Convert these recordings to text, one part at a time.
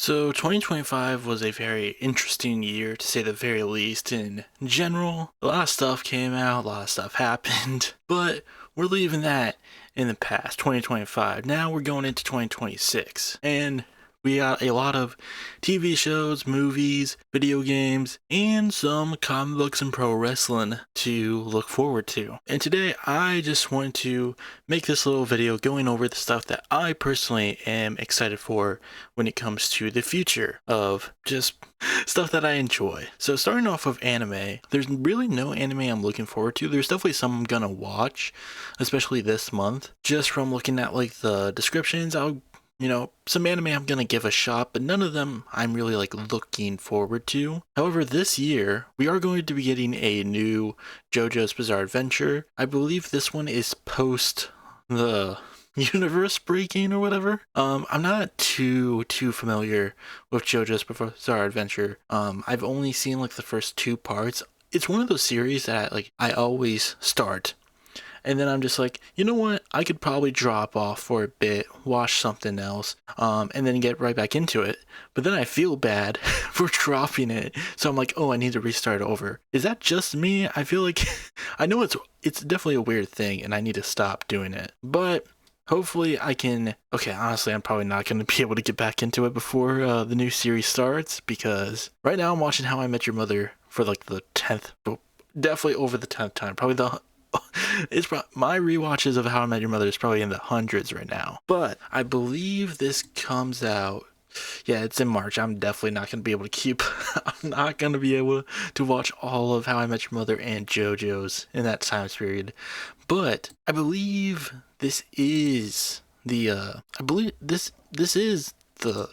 So 2025 was a very interesting year to say the very least in general. A lot of stuff came out, a lot of stuff happened, but we're leaving that in the past, 2025. Now we're going into 2026. And we got a lot of TV shows, movies, video games, and some comic books and pro wrestling to look forward to. And today I just want to make this little video going over the stuff that I personally am excited for when it comes to the future of just stuff that I enjoy. So starting off with anime, there's really no anime I'm looking forward to. There's definitely some I'm gonna watch, especially this month. Just from looking at like the descriptions, some anime I'm gonna give a shot, but none of them I'm really like looking forward to. However, this year we are going to be getting a new JoJo's Bizarre Adventure. I believe this one is post the universe breaking or whatever. I'm not too familiar with JoJo's Bizarre Adventure. I've only seen like the first two parts. It's one of those series that like I always start and then I'm just like, you know what? I could probably drop off for a bit, watch something else, and then get right back into it. But then I feel bad for dropping it. So I'm like, oh, I need to restart over. Is that just me? I feel like, I know it's definitely a weird thing and I need to stop doing it. But hopefully I can, okay, honestly, I'm probably not going to be able to get back into it before the new series starts because right now I'm watching How I Met Your Mother for like the 10th, definitely over the 10th time, probably my rewatches of How I Met Your Mother is probably in the hundreds right now. But I believe this comes out. Yeah, it's in March. I'm definitely not going to be able to keep. I'm not going to be able to watch all of How I Met Your Mother and JoJo's in that time period. But I believe this is the. I believe this is the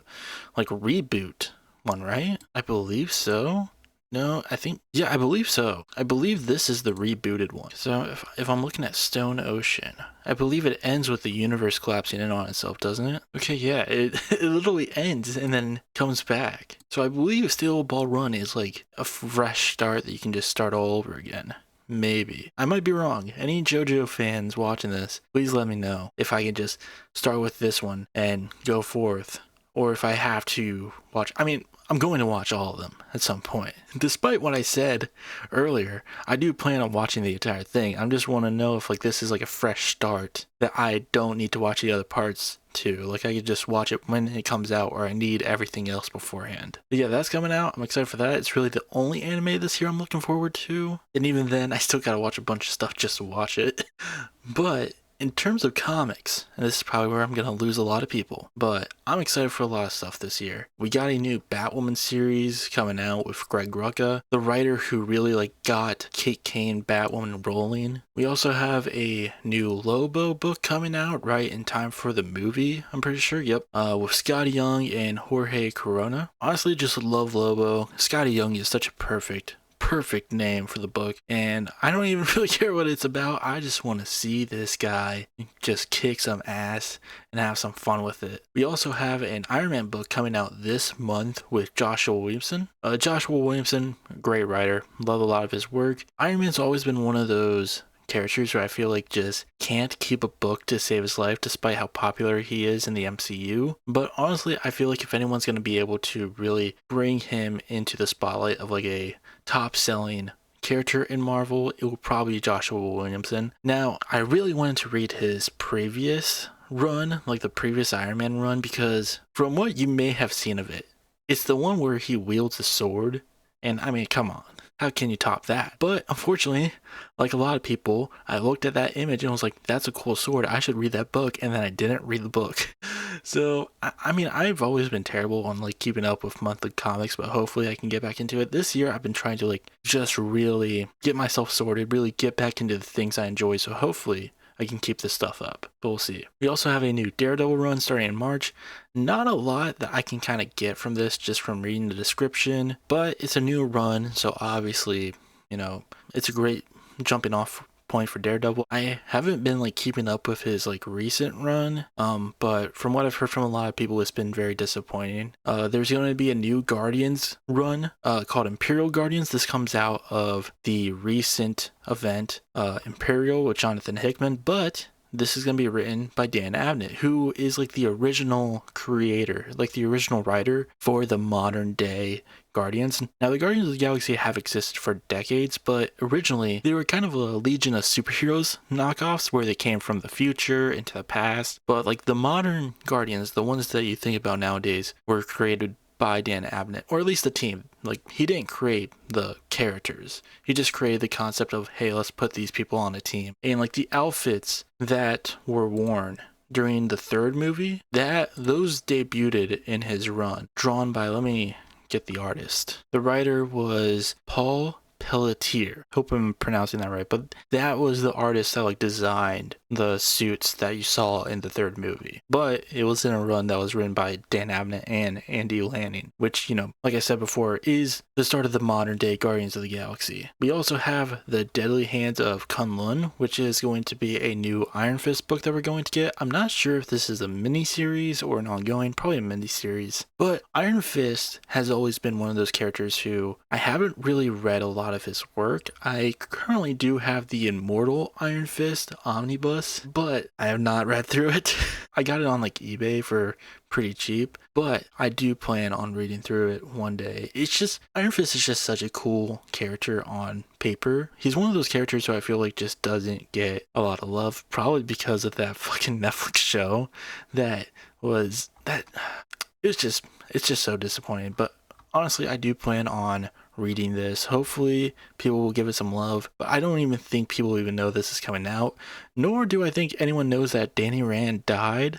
like reboot one, right? I believe so. No, I believe so. I believe this is the rebooted one. So if I'm looking at Stone Ocean, I believe it ends with the universe collapsing in on itself, doesn't it? Okay, yeah, it literally ends and then comes back. So I believe Steel Ball Run is like a fresh start that you can just start all over again. Maybe. I might be wrong. Any JoJo fans watching this, please let me know if I can just start with this one and go forth. Or if I have to watch, I'm going to watch all of them at some point. Despite what I said earlier, I do plan on watching the entire thing. I just want to know if like this is like a fresh start that I don't need to watch the other parts too. Like I could just watch it when it comes out or I need everything else beforehand. But yeah, that's coming out. I'm excited for that. It's really the only anime this year I'm looking forward to. And even then, I still gotta watch a bunch of stuff just to watch it. But in terms of comics, and this is probably where I'm going to lose a lot of people, but I'm excited for a lot of stuff this year. We got a new Batwoman series coming out with Greg Rucka, the writer who really like got Kate Kane Batwoman rolling. We also have a new Lobo book coming out right in time for the movie, I'm pretty sure, yep, with Scotty Young and Jorge Corona. Honestly, just love Lobo. Scotty Young is such a perfect name for the book, and I don't even really care what it's about. I just want to see this guy just kick some ass and have some fun with it. We also have an Iron Man book coming out this month with Joshua Williamson. Joshua Williamson, great writer, love a lot of his work. Iron Man's always been one of those characters where I feel like just can't keep a book to save his life despite how popular he is in the MCU. But honestly, I feel like if anyone's going to be able to really bring him into the spotlight of like a top selling character in Marvel, it will probably be Joshua Williamson. Now, I really wanted to read his previous run, like the previous Iron Man run, because from what you may have seen of it, it's the one where he wields a sword. And I mean, come on. How can you top that? But unfortunately, like a lot of people, I looked at that image and was like, that's a cool sword. I should read that book. And then I didn't read the book. So, I've always been terrible on like keeping up with monthly comics, but hopefully I can get back into it. This year, I've been trying to like just really get myself sorted, really get back into the things I enjoy. So hopefully I can keep this stuff up, but we'll see. We also have a new Daredevil run starting in March. Not a lot that I can kind of get from this just from reading the description, but it's a new run, so obviously, it's a great jumping off point for Daredevil. I haven't been like keeping up with his like recent run, but from what I've heard from a lot of people, it's been very disappointing. There's going to be a new Guardians run called Imperial Guardians. This comes out of the recent event Imperial with Jonathan Hickman, but this is going to be written by Dan Abnett, who is like the original creator, like the original writer for the modern day Guardians. Now, the Guardians of the Galaxy have existed for decades, but originally they were kind of a legion of superheroes knockoffs where they came from the future into the past. But like the modern Guardians, the ones that you think about nowadays, were created by Dan Abnett, or at least the team. Like, he didn't create the characters. He just created the concept of, hey, let's put these people on a team. And like the outfits that were worn during the third movie, those debuted in his run, drawn by, let me get the artist. The writer was Paul Pelletier. Hope I'm pronouncing that right, but that was the artist that like designed the suits that you saw in the third movie. But it was in a run that was written by Dan Abnett and Andy Lanning, which, you know, like I said before, is the start of the modern day Guardians of the Galaxy. We also have The Deadly Hands of Kunlun, which is going to be a new Iron Fist book that we're going to get. I'm not sure if this is a mini-series or an ongoing, probably a mini-series. But Iron Fist has always been one of those characters who I haven't really read a lot of his work. I currently do have the Immortal Iron Fist omnibus, but I have not read through it. I got it on like eBay for pretty cheap, but I do plan on reading through it one day. It's just, Iron Fist is just such a cool character on paper. He's one of those characters who I feel like just doesn't get a lot of love, probably because of that fucking Netflix show it's just so disappointing. But honestly, I do plan on reading this. Hopefully people will give it some love, but I don't even think people even know this is coming out, nor do I think anyone knows that Danny Rand died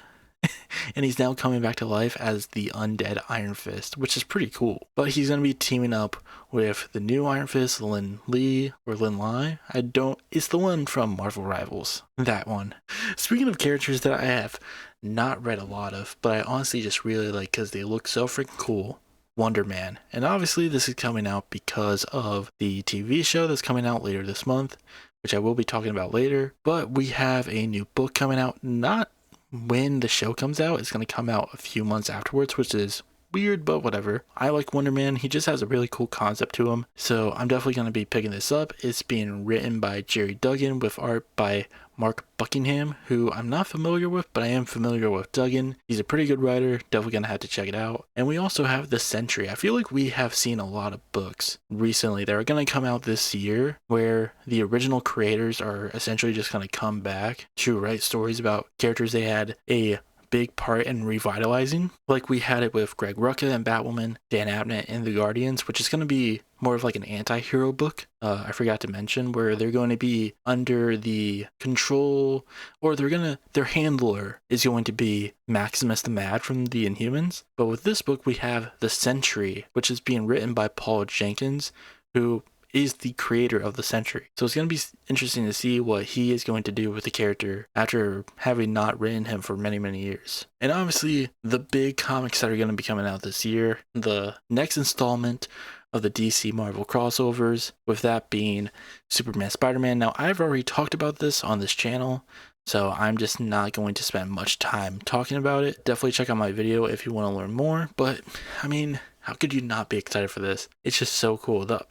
and he's now coming back to life as the undead Iron Fist, which is pretty cool. But he's going to be teaming up with the new Iron Fist, Lin Lee or Lin Lai. It's the one from Marvel Rivals, that one. Speaking of characters that I have not read a lot of, but I honestly just really like because they look so freaking cool, Wonder Man. And obviously this is coming out because of the TV show that's coming out later this month, which I will be talking about later. But we have a new book coming out, not when the show comes out. It's going to come out a few months afterwards, which is weird, but whatever. I like Wonder Man. He just has a really cool concept to him, so I'm definitely going to be picking this up. It's being written by Jerry Duggan with art by Mark Buckingham, who I'm not familiar with, but I am familiar with Duggan. He's a pretty good writer. Definitely gonna have to check it out. And we also have The Sentry. I feel like we have seen a lot of books recently that are gonna come out this year where the original creators are essentially just gonna come back to write stories about characters they had a big part in revitalizing. Like we had it with Greg Rucka and Batwoman, Dan Abnett and The Guardians, which is going to be more of like an anti-hero book. I forgot to mention where they're going to be under the control, or their handler is going to be Maximus the Mad from the Inhumans. But with this book, we have The Sentry, which is being written by Paul Jenkins, who is the creator of The Sentry. So it's going to be interesting to see what he is going to do with the character after having not written him for many, many years. And obviously, the big comics that are going to be coming out this year, the next installment of the DC Marvel crossovers, with that being Superman, Spider-Man. Now, I've already talked about this on this channel, so I'm just not going to spend much time talking about it. Definitely check out my video if you want to learn more, but I mean, how could you not be excited for this? It's just so cool. The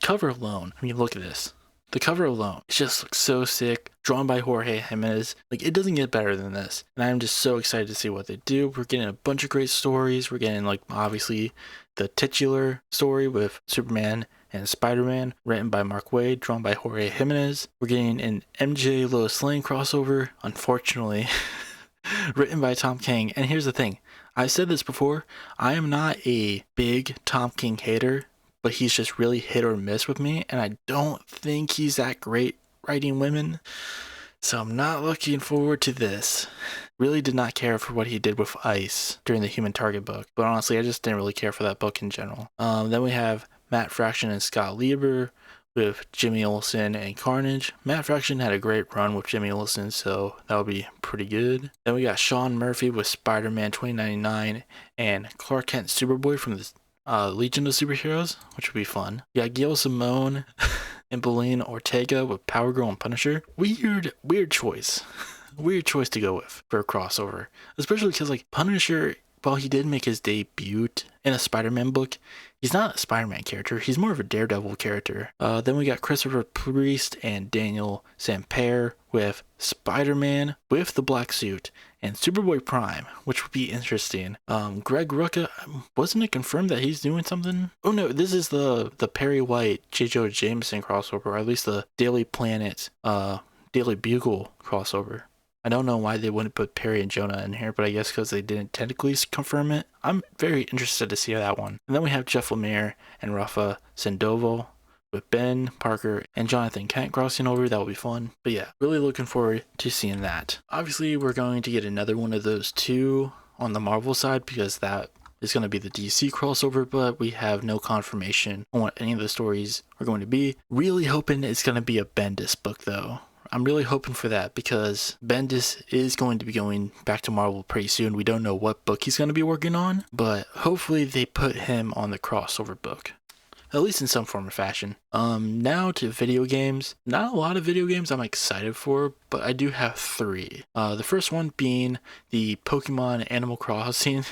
cover alone, I mean, look at this. The cover alone, it just looks so sick. Drawn by Jorge Jimenez. Like, it doesn't get better than this. And I'm just so excited to see what they do. We're getting a bunch of great stories. We're getting, like, obviously the titular story with Superman and Spider-Man, written by Mark Waid, drawn by Jorge Jimenez. We're getting an MJ Lois Lane crossover, unfortunately, written by Tom King. And here's the thing. I said this before. I am not a big Tom King hater, but he's just really hit or miss with me, and I don't think he's that great writing women, so I'm not looking forward to this. Really did not care for what he did with Ice during the Human Target book, but honestly, I just didn't really care for that book in general. Then we have Matt Fraction and Scott Lieber with Jimmy Olsen and Carnage. Matt Fraction had a great run with Jimmy Olsen, so that would be pretty good. Then we got Sean Murphy with Spider-Man 2099 and Clark Kent Superboy from the Legion of Superheroes, which would be fun. We got Gail Simone and Belén Ortega with Power Girl and Punisher. Weird choice. Weird choice to go with for a crossover. Especially because, like, Punisher while he did make his debut in a Spider-Man book, he's not a Spider-Man character. He's more of a Daredevil character. Then we got Christopher Priest and Daniel Sampere with Spider-Man with the black suit and Superboy Prime, which would be interesting. Greg Rucka, wasn't it confirmed that he's doing something? Oh no, this is the Perry White, J. Jonah Jameson crossover, or at least the Daily Planet, Daily Bugle crossover. I don't know why they wouldn't put Perry and Jonah in here, but I guess because they didn't technically confirm it. I'm very interested to see that one. And then we have Jeff Lemire and Rafa Sandoval with Ben Parker and Jonathan Kent crossing over. That will be fun. But yeah, really looking forward to seeing that. Obviously, we're going to get another one of those two on the Marvel side because that is going to be the DC crossover, but we have no confirmation on what any of the stories are going to be. Really hoping it's going to be a Bendis book though. I'm really hoping for that because Bendis is going to be going back to Marvel pretty soon. We don't know what book he's going to be working on, but hopefully they put him on the crossover book, at least in some form or fashion. Now to video games. Not a lot of video games I'm excited for, but I do have 3. The first one being the Pokemon Animal Crossing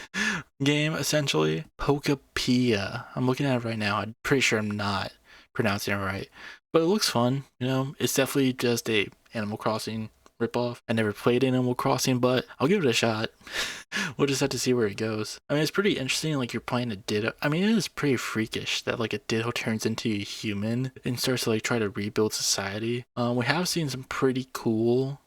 game, essentially. Pokapia. I'm looking at it right now. I'm pretty sure I'm not pronouncing it right. But it looks fun, you know, it's definitely just a Animal Crossing ripoff. I never played Animal Crossing, but I'll give it a shot. We'll just have to see where it goes. I mean, it's pretty interesting, like you're playing a Ditto. I mean, it is pretty freakish that like a Ditto turns into a human and starts to like try to rebuild society. We have seen some pretty cool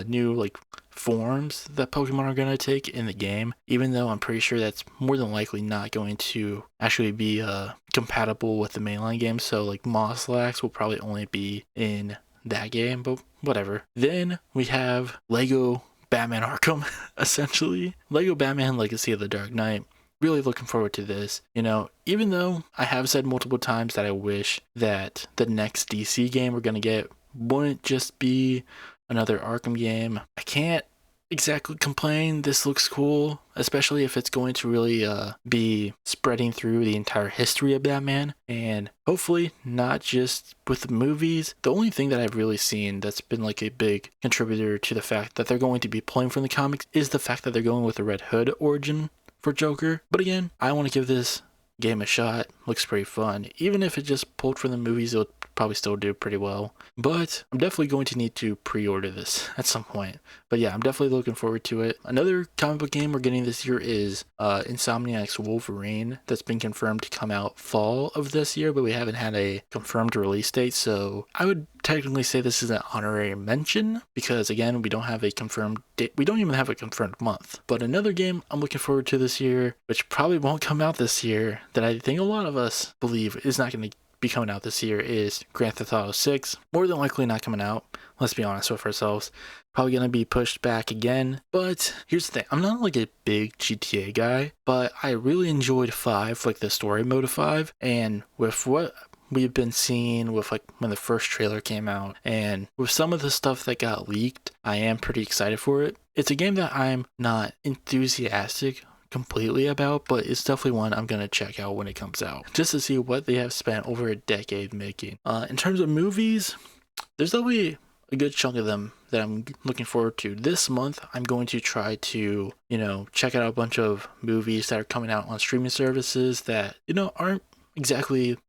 new like forms that Pokemon are going to take in the game, even though I'm pretty sure that's more than likely not going to actually be compatible with the mainline game. So like Moslax will probably only be in that game, but whatever. Then we have Lego Batman Arkham, essentially. Lego Batman Legacy of the Dark Knight. Really looking forward to this. You know, even though I have said multiple times that I wish that the next DC game we're going to get wouldn't just be another Arkham game, I can't exactly complain. This looks cool, especially if it's going to really be spreading through the entire history of Batman, and hopefully not just with the movies. The only thing that I've really seen that's been like a big contributor to the fact that they're going to be pulling from the comics is the fact that they're going with the Red Hood origin for Joker. But again, I want to give this game a shot. Looks pretty fun. Even if it just pulled from the movies, it'll probably still do pretty well. But I'm definitely going to need to pre-order this at some point. But yeah, I'm definitely looking forward to it. Another comic book game we're getting this year is Insomniac's Wolverine. That's been confirmed to come out fall of this year, but we haven't had a confirmed release date. So I would technically say this is an honorary mention because again, we don't have a confirmed date. We don't even have a confirmed month. But another game I'm looking forward to this year, which probably won't come out this year, that I think a lot of us believe is not going to be coming out this year, is Grand Theft Auto 6. More than likely not coming out. Let's be honest with ourselves. Probably going to be pushed back again. But here's the thing. I'm not like a big GTA guy, but I really enjoyed 5, like the story mode of 5. And with what we've been seeing with like when the first trailer came out and with some of the stuff that got leaked, I am pretty excited for it. It's a game that I'm not enthusiastic completely about, but it's definitely one I'm gonna check out when it comes out, just to see what they have spent over a decade making. In terms of movies, there's definitely a good chunk of them that I'm looking forward to. This month, I'm going to try to, check out a bunch of movies that are coming out on streaming services that, aren't exactly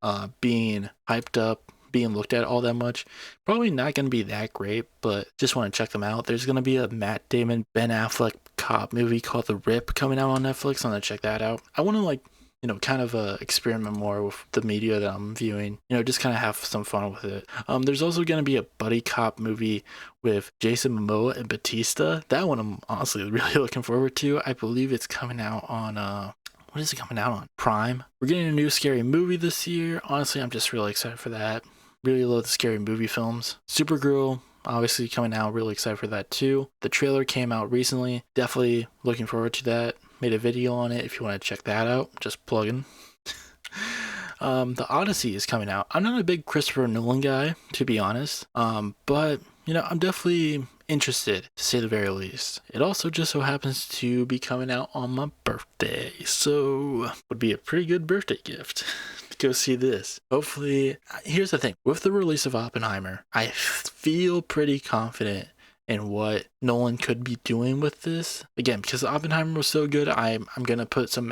being hyped up, being looked at all that much. Probably not going to be that great, but just want to check them out. There's going to be a Matt Damon, Ben Affleck cop movie called The Rip coming out on Netflix. I'm going to check that out. I want to kind of experiment more with the media that I'm viewing, just kind of have some fun with it. There's also going to be a buddy cop movie with Jason Momoa and Batista. That one I'm honestly really looking forward to. I believe it's coming out on what is it coming out on? Prime. We're getting a new scary movie this year. Honestly, I'm just really excited for that. Really love the scary movie films. Supergirl, obviously coming out. Really excited for that too. The trailer came out recently. Definitely looking forward to that. Made a video on it if you want to check that out. Just plugging. The Odyssey is coming out. I'm not a big Christopher Nolan guy, to be honest. But, I'm definitely interested, to say the very least. It also just so happens to be coming out on my birthday. So, would be a pretty good birthday gift. Go see this. Hopefully, here's the thing. With the release of Oppenheimer, I feel pretty confident and what Nolan could be doing with this. Again, because Oppenheimer was so good, I'm gonna put some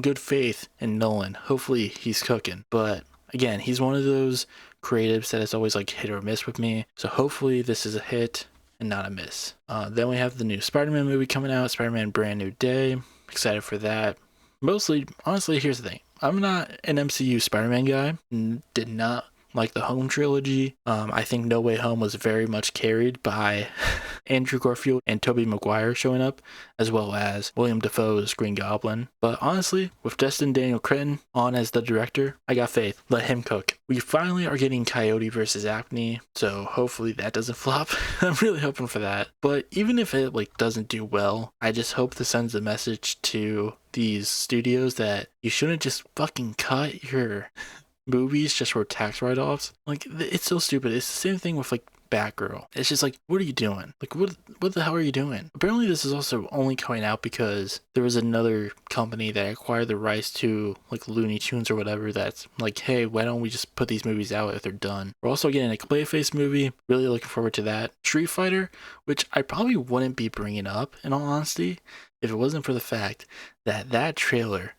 good faith in Nolan. Hopefully he's cooking. But again, he's one of those creatives that is always like hit or miss with me. So hopefully this is a hit and not a miss. Then we have the new Spider-Man movie coming out, Spider-Man Brand New Day. Excited for that. Mostly, honestly, here's the thing. I'm not an MCU Spider-Man guy. Did not like the Home trilogy. I think No Way Home was very much carried by Andrew Garfield and Tobey Maguire showing up, as well as William Dafoe's Green Goblin. But honestly, with Destin Daniel Cretton on as the director, I got faith. Let him cook. We finally are getting Coyote versus Acne, so hopefully that doesn't flop. I'm really hoping for that. But even if it doesn't do well, I just hope this sends a message to these studios that you shouldn't just fucking cut your movies just for tax write-offs. It's so stupid. It's the same thing with Batgirl. It's just what are you doing? What the hell are you doing? Apparently this is also only coming out because there was another company that acquired the rights to Looney Tunes or whatever that's hey, why don't we just put these movies out if they're done? We're also getting a Clayface movie. Really looking forward to that. Street Fighter, which I probably wouldn't be bringing up in all honesty if it wasn't for the fact that trailer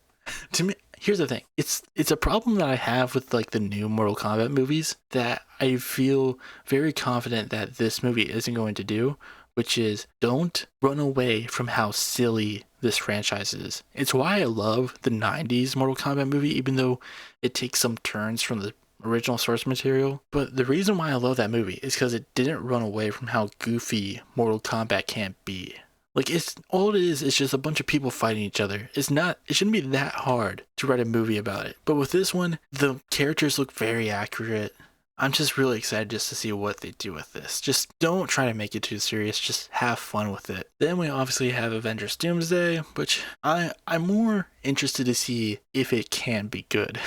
to me. Here's the thing. It's a problem that I have with the new Mortal Kombat movies that I feel very confident that this movie isn't going to do, which is don't run away from how silly this franchise is. It's why I love the 90s Mortal Kombat movie, even though it takes some turns from the original source material. But the reason why I love that movie is because it didn't run away from how goofy Mortal Kombat can be. It's all it is just a bunch of people fighting each other. It shouldn't be that hard to write a movie about it. But with this one, the characters look very accurate. I'm just really excited just to see what they do with this. Just don't try to make it too serious. Just have fun with it. Then we obviously have Avengers Doomsday, which I'm more interested to see if it can be good.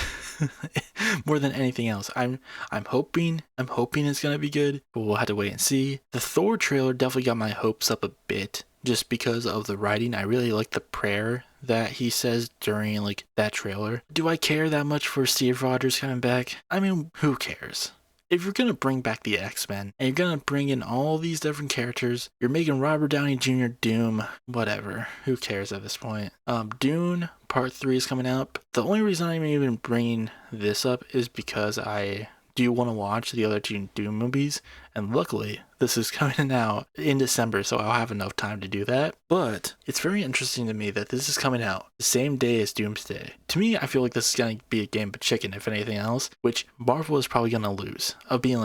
More than anything else. I'm hoping it's gonna be good, but we'll have to wait and see. The Thor trailer definitely got my hopes up a bit. Just because of the writing. I really like the prayer that he says during that trailer. Do I care that much for Steve Rogers coming back? I mean, who cares? If you're gonna bring back the X-Men and you're gonna bring in all these different characters, you're making Robert Downey Jr. Doom, whatever. Who cares at this point? Dune Part 3 is coming out. The only reason I'm even bringing this up is because I do want to watch the other two Doom movies, and luckily this is coming out in December, so I'll have enough time to do that. But it's very interesting to me that this is coming out the same day as Doomsday. To me, I feel like this is going to be a game of chicken, if anything else, which Marvel is probably going to lose, of being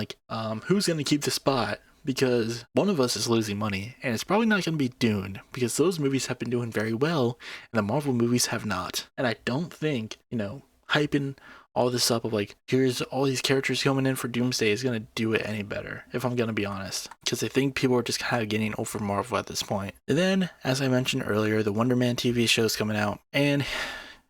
who's going to keep the spot? Because one of us is losing money, and it's probably not going to be Dune, because those movies have been doing very well, and the Marvel movies have not. And I don't think, hyping all this up of here's all these characters coming in for Doomsday is going to do it any better, if I'm going to be honest. Because I think people are just kind of getting over Marvel at this point. And then, as I mentioned earlier, the Wonder Man TV show is coming out. And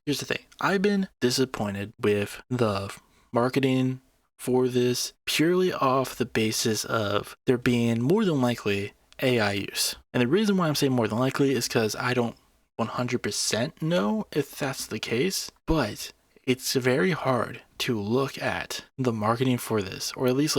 here's the thing. I've been disappointed with the marketing for this purely off the basis of there being more than likely AI use. And the reason why I'm saying more than likely is because I don't 100% know if that's the case. But it's very hard to look at the marketing for this, or at least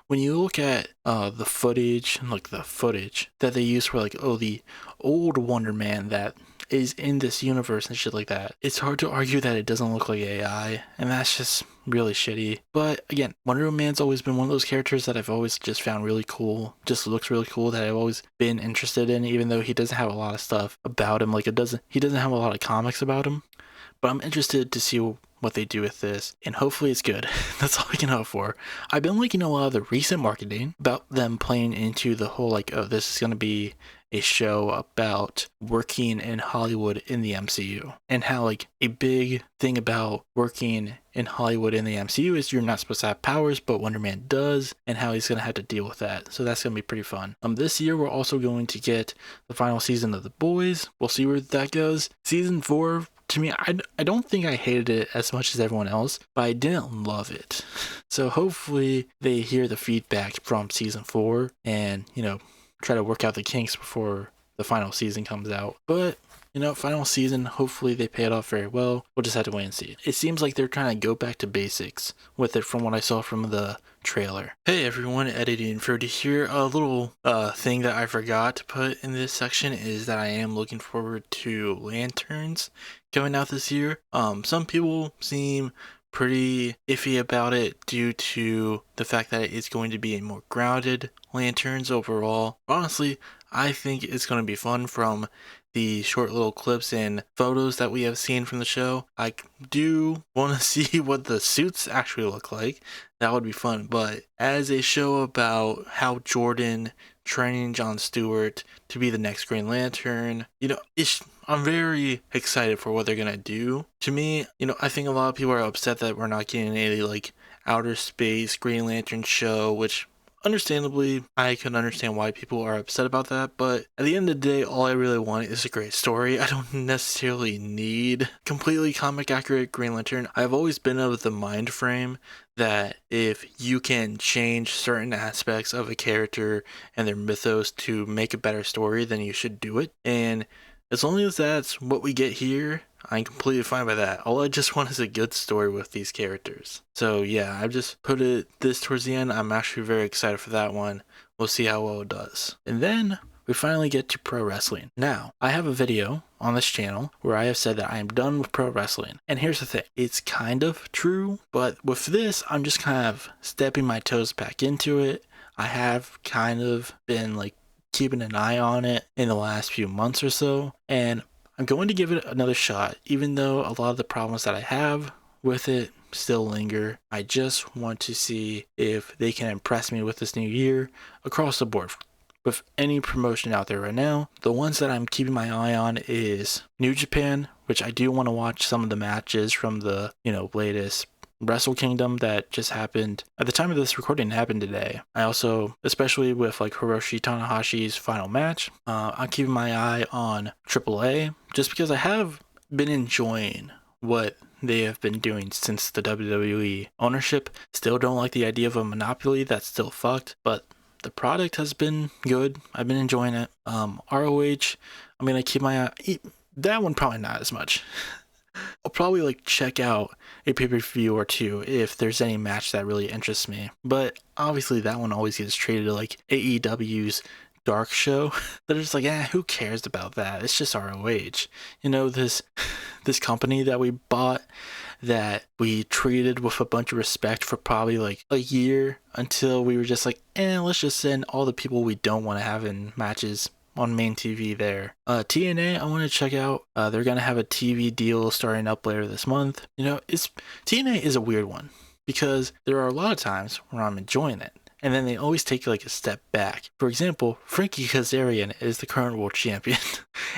when you look at the footage and the footage that they use for the old Wonder Man that is in this universe and shit like that. It's hard to argue that it doesn't look like AI, and that's just really shitty. But again, Wonder Man's always been one of those characters that I've always just found really cool. Just looks really cool, that I've always been interested in, even though he doesn't have a lot of stuff about him. He doesn't have a lot of comics about him. But I'm interested to see what they do with this, and hopefully it's good. That's all I can hope for. I've been liking a lot of the recent marketing about them playing into the whole this is going to be a show about working in Hollywood in the MCU, and how a big thing about working in Hollywood in the MCU is you're not supposed to have powers, but Wonder Man does, and how he's going to have to deal with that. So that's going to be pretty fun. This year we're also going to get the final season of The Boys. We'll see where that goes. Season 4, to me, I don't think I hated it as much as everyone else, but I didn't love it. So hopefully they hear the feedback from season 4 and, try to work out the kinks before the final season comes out. But final season, hopefully they pay it off very well. We'll just have to wait and see. It seems like they're trying to go back to basics with it from what I saw from the trailer. Hey everyone, Editing Fruity here. A little thing that I forgot to put in this section is that I am looking forward to Lanterns coming out this year. Some people seem pretty iffy about it due to the fact that it's going to be a more grounded Lanterns overall. Honestly, I think it's going to be fun from the short little clips and photos that we have seen from the show. I do want to see what the suits actually look like. That would be fun. But as a show about how Jordan training John Stewart to be the next Green Lantern, I'm very excited for what they're gonna do. To me, I think a lot of people are upset that we're not getting a outer space Green Lantern show, which understandably, I can understand why people are upset about that, but at the end of the day, all I really want is a great story. I don't necessarily need completely comic accurate Green Lantern. I've always been of the mind frame that if you can change certain aspects of a character and their mythos to make a better story, then you should do it. And as long as that's what we get here, I'm completely fine by that. All I just want is a good story with these characters. So yeah, I've just put this towards the end. I'm actually very excited for that one. We'll see how well it does. And then we finally get to pro wrestling. Now, I have a video on this channel where I have said that I am done with pro wrestling. And here's the thing, it's kind of true, but with this, I'm just kind of stepping my toes back into it. I have kind of been keeping an eye on it in the last few months or so, and I'm going to give it another shot, even though a lot of the problems that I have with it still linger. I just want to see if they can impress me with this new year across the board. With any promotion out there right now, the ones that I'm keeping my eye on is New Japan, which I do want to watch some of the matches from the, latest Wrestle Kingdom that just happened. At the time of this recording, it happened today. I also, especially with Hiroshi Tanahashi's final match, I'm keeping my eye on AAA just because I have been enjoying what they have been doing since the WWE ownership. Still don't like the idea of a monopoly. That's still fucked, but the product has been good. I've been enjoying it. ROH, I'm gonna keep my eye. That one probably not as much. I'll probably check out a pay-per-view or two if there's any match that really interests me. But obviously that one always gets treated like AEW's dark show. They're just who cares about that? It's just ROH. This company that we bought that we treated with a bunch of respect for probably a year until we were just let's just send all the people we don't want to have in matches on main TV there. TNA, I want to check out. They're going to have a TV deal starting up later this month. TNA is a weird one because there are a lot of times where I'm enjoying it, and then they always take a step back. For example, Frankie Kazarian is the current world champion,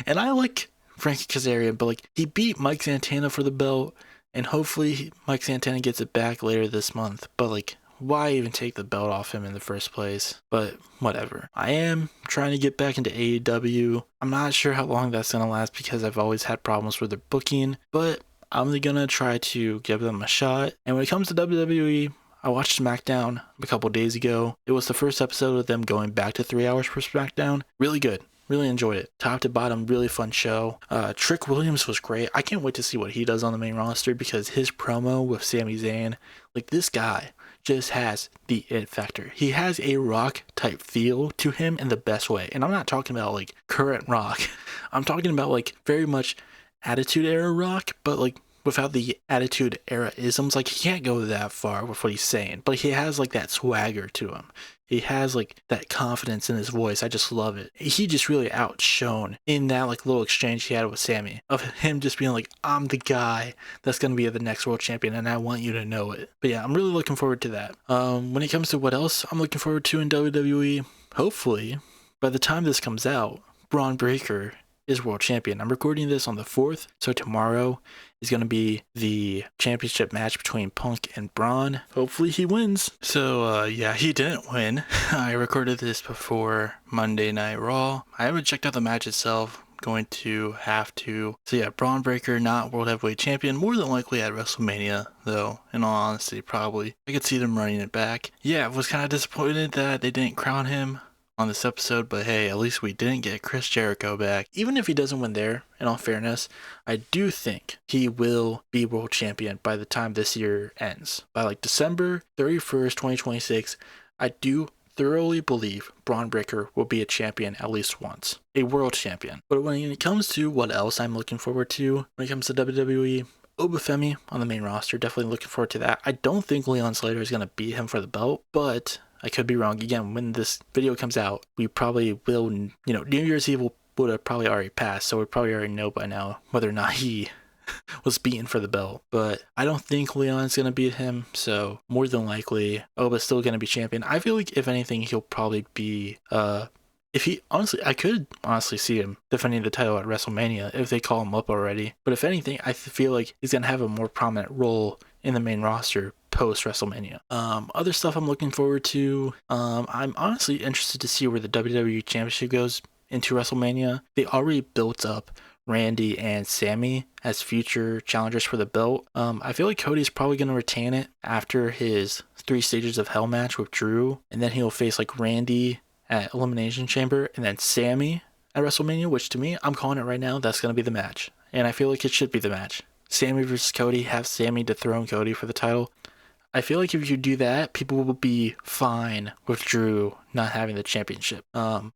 and I like Frankie Kazarian, but he beat Mike Santana for the belt, and hopefully Mike Santana gets it back later this month, but why even take the belt off him in the first place? But whatever. I am trying to get back into AEW. I'm not sure how long that's going to last because I've always had problems with their booking, but I'm going to try to give them a shot. And when it comes to WWE, I watched SmackDown a couple days ago. It was the first episode of them going back to 3 hours per SmackDown. Really good. Really enjoyed it. Top to bottom, really fun show. Trick Williams was great. I can't wait to see what he does on the main roster because his promo with Sami Zayn, this guy just has the it factor. He has a Rock type feel to him in the best way. And I'm not talking about current Rock. I'm talking about very much Attitude Era Rock, but without the Attitude Era isms. He can't go that far with what he's saying, but he has that swagger to him. He has that confidence in his voice. I just love it. He just really outshone in that little exchange he had with Sammy of him just being I'm the guy that's going to be the next world champion and I want you to know it. But yeah, I'm really looking forward to that. When it comes to what else I'm looking forward to in WWE, hopefully by the time this comes out, Braun Breaker is world champion. I'm recording this on the 4th, so tomorrow is going to be the championship match between Punk and Braun. Hopefully he wins. So yeah, he didn't win. I recorded this before Monday Night Raw. I haven't checked out the match itself. Going to have to. So yeah, Braun Breaker not world heavyweight champion, more than likely at WrestleMania though, in all honesty. Probably I could see them running it back. Yeah, I was kind of disappointed that they didn't crown him on this episode, but hey, at least we didn't get Chris Jericho back. Even if he doesn't win there, in all fairness, I do think he will be world champion by the time this year ends. By like December 31st, 2026, I do thoroughly believe Braun Breaker will be a champion at least once, a world champion. But when it comes to what else I'm looking forward to when it comes to WWE, Obafemi on the main roster, definitely looking forward to that. I don't think Leon Slater is going to beat him for the belt, but I could be wrong. Again, when this video comes out, we probably will, New Year's Eve would have probably already passed, so we probably already know by now whether or not he was beaten for the belt. But I don't think Leon's going to beat him, so more than likely, Oba's still going to be champion. I feel like, if anything, he'll probably be, I could honestly see him defending the title at WrestleMania if they call him up already. But if anything, I feel like he's going to have a more prominent role in the main roster post WrestleMania. Other stuff I'm looking forward to, I'm honestly interested to see where the WWE Championship goes into WrestleMania. They already built up Randy and Sammy as future challengers for the belt. I feel like Cody's probably going to retain it after his 3 Stages of Hell match with Drew, and then he'll face like Randy at Elimination Chamber and then Sammy at WrestleMania, which to me, I'm calling it right now, that's going to be the match. And I feel like it should be the match. Sammy versus Cody, have Sammy dethrone Cody for the title. I feel like if you do that, people will be fine with Drew not having the championship.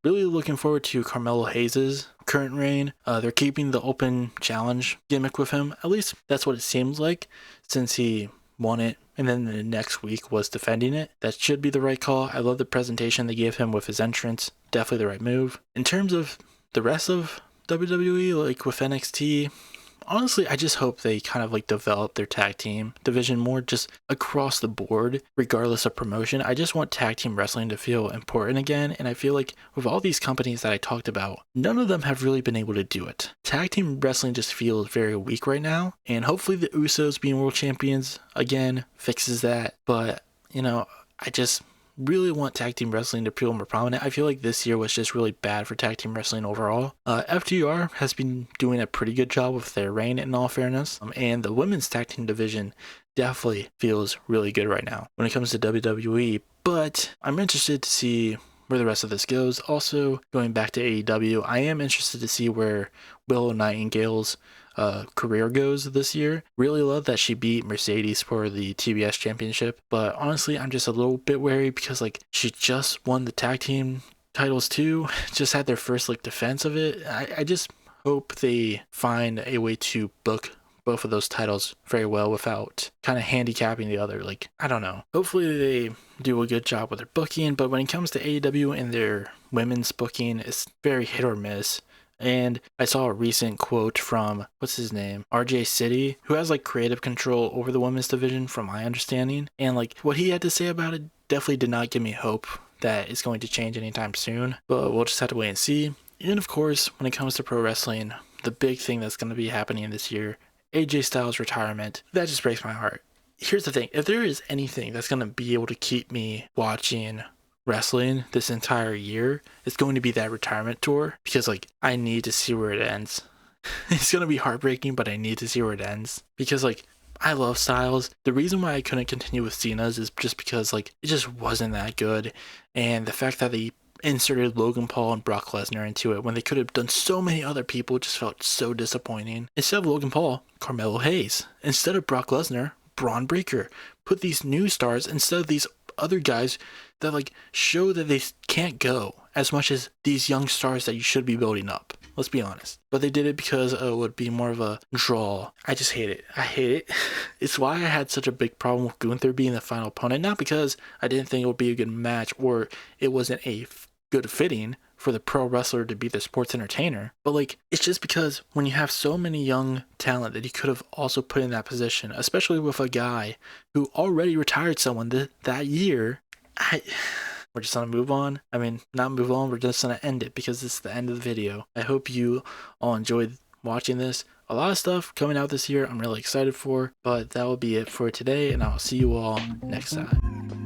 Really looking forward to Carmelo Hayes' current reign. They're keeping the open challenge gimmick with him. At least that's what it seems like, since he won it and then the next week was defending it. That should be the right call. I love the presentation they gave him with his entrance. Definitely the right move. In terms of the rest of WWE, like with NXT, honestly, I just hope they kind of like develop their tag team division more just across the board, regardless of promotion. I just want tag team wrestling to feel important again. And I feel like with all these companies that I talked about, none of them have really been able to do it. Tag team wrestling just feels very weak right now. And hopefully the Usos being world champions again fixes that. But, I just really want tag team wrestling to feel more prominent. I feel like this year was just really bad for tag team wrestling overall. FTR has been doing a pretty good job with their reign, in all fairness, and the women's tag team division definitely feels really good right now when it comes to WWE. But I'm interested to see where the rest of this goes. Also, going back to AEW, I am interested to see where Willow Nightingale's career goes this year. Really love that she beat Mercedes for the TBS championship, but honestly, I'm just a little bit wary because she just won the tag team titles too, just had their first defense of it. I just hope they find a way to book both of those titles very well without kind of handicapping the other. I don't know. Hopefully they do a good job with their booking, but when it comes to AEW and their women's booking, it's very hit or miss. And I saw a recent quote from, what's his name? RJ City, who has creative control over the women's division from my understanding. And what he had to say about it definitely did not give me hope that it's going to change anytime soon. But we'll just have to wait and see. And of course, when it comes to pro wrestling, the big thing that's going to be happening this year, AJ Styles' retirement, that just breaks my heart. Here's the thing, if there is anything that's going to be able to keep me watching wrestling this entire year, it's going to be that retirement tour, because I need to see where it ends. It's going to be heartbreaking, but I need to see where it ends, because I love Styles. The reason why I couldn't continue with Cena's is just because it just wasn't that good, and the fact that they inserted Logan Paul and Brock Lesnar into it when they could have done so many other people just felt so disappointing. Instead of Logan Paul, Carmelo Hayes. Instead of Brock Lesnar, Braun Breaker. Put these new stars instead of these other guys that show that they can't go as much as these young stars that you should be building up. Let's be honest. But they did it because it would be more of a draw. I just hate it. I hate it. It's why I had such a big problem with Gunther being the final opponent. Not because I didn't think it would be a good match or it wasn't a good fitting for the pro wrestler to be the sports entertainer, but it's just because when you have so many young talent that you could have also put in that position, especially with a guy who already retired someone that year, we're just gonna move on. I mean, not move on, we're just gonna end it because it's the end of the video. I hope you all enjoyed watching this. A lot of stuff coming out this year I'm really excited for, but that will be it for today, and I'll see you all next time.